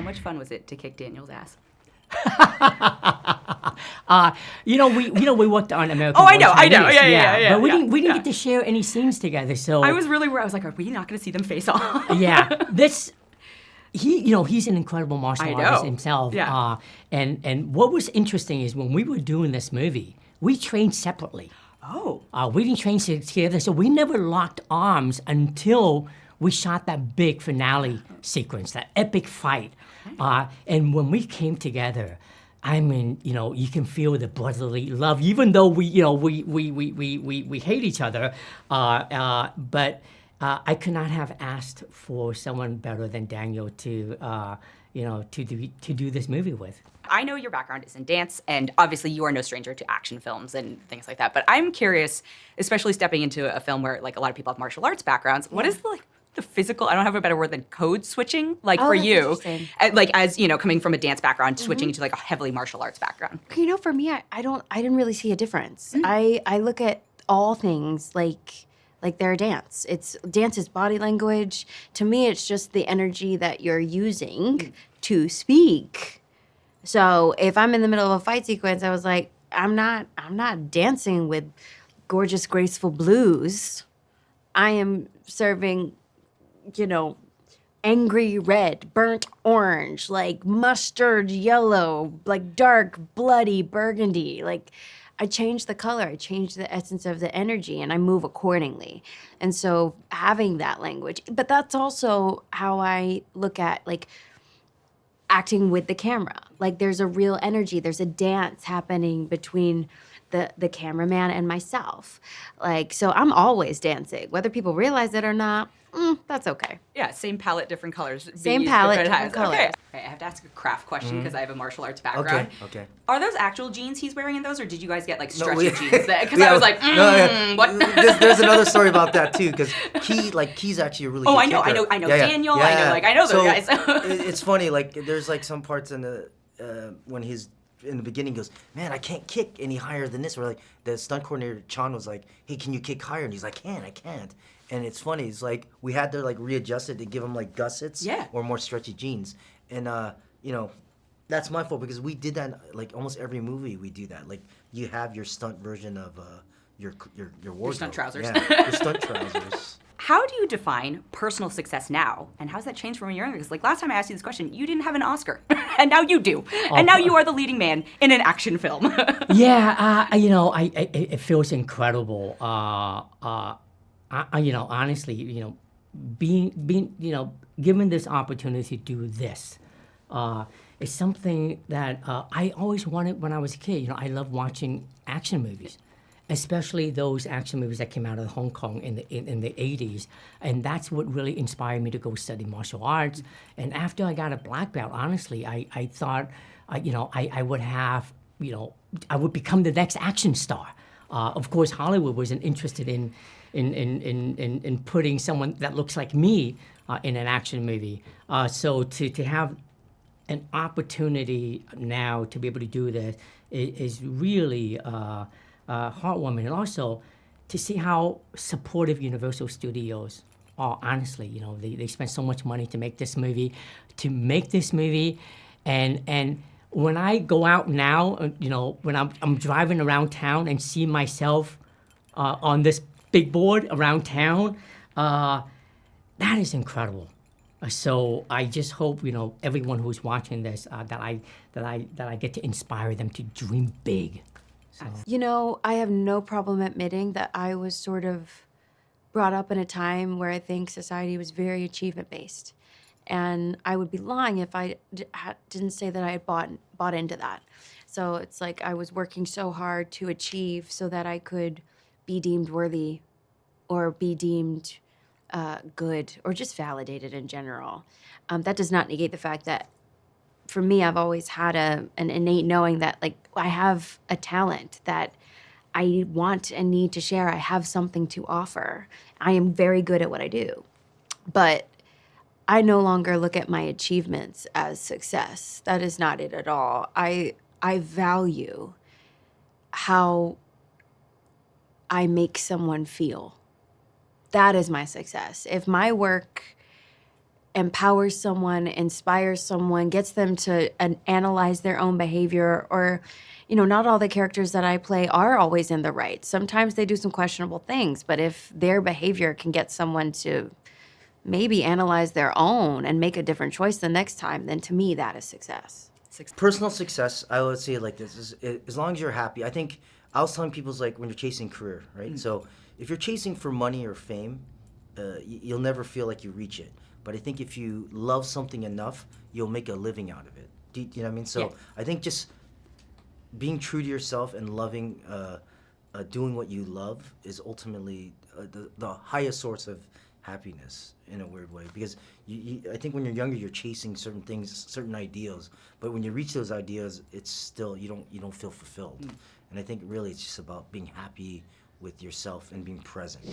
How much fun was it to kick Daniel's ass? We worked on American. Oh, I know. Yeah. But we didn't get to share any scenes together. So I was really worried. I was like, are we not going to see them face off? Yeah, he's an incredible martial artist himself. Yeah. And what was interesting is when we were doing this movie, we trained separately. Oh. We didn't train together, so we never locked arms until we shot that big finale sequence, that epic fight. And when we came together, I mean, you can feel the brotherly love, even though we hate each other. But I could not have asked for someone better than Daniel to do this movie with. I know your background is in dance, and obviously you are no stranger to action films and things like that. But I'm curious, especially stepping into a film where like a lot of people have martial arts backgrounds. What is the physical, I don't have a better word than code switching, for you, as coming from a dance background, switching into like a heavily martial arts background? For me, I didn't really see a difference. I look at all things like they're dance. Dance is body language. To me, it's just the energy that you're using to speak. So if I'm in the middle of a fight sequence, I was like, I'm not dancing with gorgeous, graceful blues. I am serving, angry red, burnt orange, like mustard yellow, like dark, bloody burgundy. Like I change the color, I change the essence of the energy, and I move accordingly. And so having that language, but that's also how I look at acting with the camera. Like there's a real energy, there's a dance happening between the cameraman and myself. So I'm always dancing, whether people realize it or not. That's okay. Yeah, same palette, different colors. Same palette, different colors. Okay, I have to ask a craft question because I have a martial arts background. Okay. Are those actual jeans he's wearing in those, or did you guys get stretchy jeans? Because I was like, what? There's another story about that too, because Ke's actually a really good kicker. I know Daniel. I know those guys. It's funny, there's some parts in the when he's in the beginning, he goes, man, I can't kick any higher than this. Or the stunt coordinator Chan was like, hey, can you kick higher? And he's like, I can't. And it's funny. It's we had to readjust it to give him gussets or more stretchy jeans. And that's my fault because we did that almost every movie. We do that. You have your stunt version of your wardrobe. Your stunt trousers. Yeah, your stunt trousers. How do you define personal success now, and how's that changed from when you were younger? Because last time I asked you this question, you didn't have an Oscar, and now you do, and now you are the leading man in an action film. It feels incredible. Honestly, being given this opportunity to do this, is something that I always wanted when I was a kid. I love watching action movies, especially those action movies that came out of Hong Kong in the 80s. And that's what really inspired me to go study martial arts. And after I got a black belt, honestly, I thought, I would have, I would become the next action star. Of course, Hollywood wasn't interested in putting someone that looks like me in an action movie. So to have an opportunity now to be able to do this is really heartwarming, and also to see how supportive Universal Studios are. Honestly, they spent so much money to make this movie, and when I go out now, when I'm driving around town and see myself on this big board around town, that is incredible. So I just hope everyone who's watching this that I get to inspire them to dream big. So. I have no problem admitting that I was sort of brought up in a time where I think society was very achievement-based. And I would be lying if I didn't say that I had bought into that. So it's I was working so hard to achieve so that I could be deemed worthy or be deemed good or just validated in general. That does not negate the fact that for me, I've always had an innate knowing that I have a talent that I want and need to share. I have something to offer. I am very good at what I do. But I no longer look at my achievements as success. That is not it at all. I value how I make someone feel. That is my success. If my work empowers someone, inspires someone, gets them to analyze their own behavior. Or, not all the characters that I play are always in the right. Sometimes they do some questionable things, but if their behavior can get someone to maybe analyze their own and make a different choice the next time, then to me that is success. Personal success, I would say it like this, is as long as you're happy. I think I was telling people, it's like when you're chasing career, right? So if you're chasing for money or fame, you'll never feel like you reach it. But I think if you love something enough, you'll make a living out of it. Do you know what I mean? So Yeah. I think just being true to yourself and loving, doing what you love is ultimately the highest source of happiness in a weird way, because I think when you're younger you're chasing certain things, certain ideals, but when you reach those ideas, it's still you don't feel fulfilled. And I think really it's just about being happy with yourself and being present.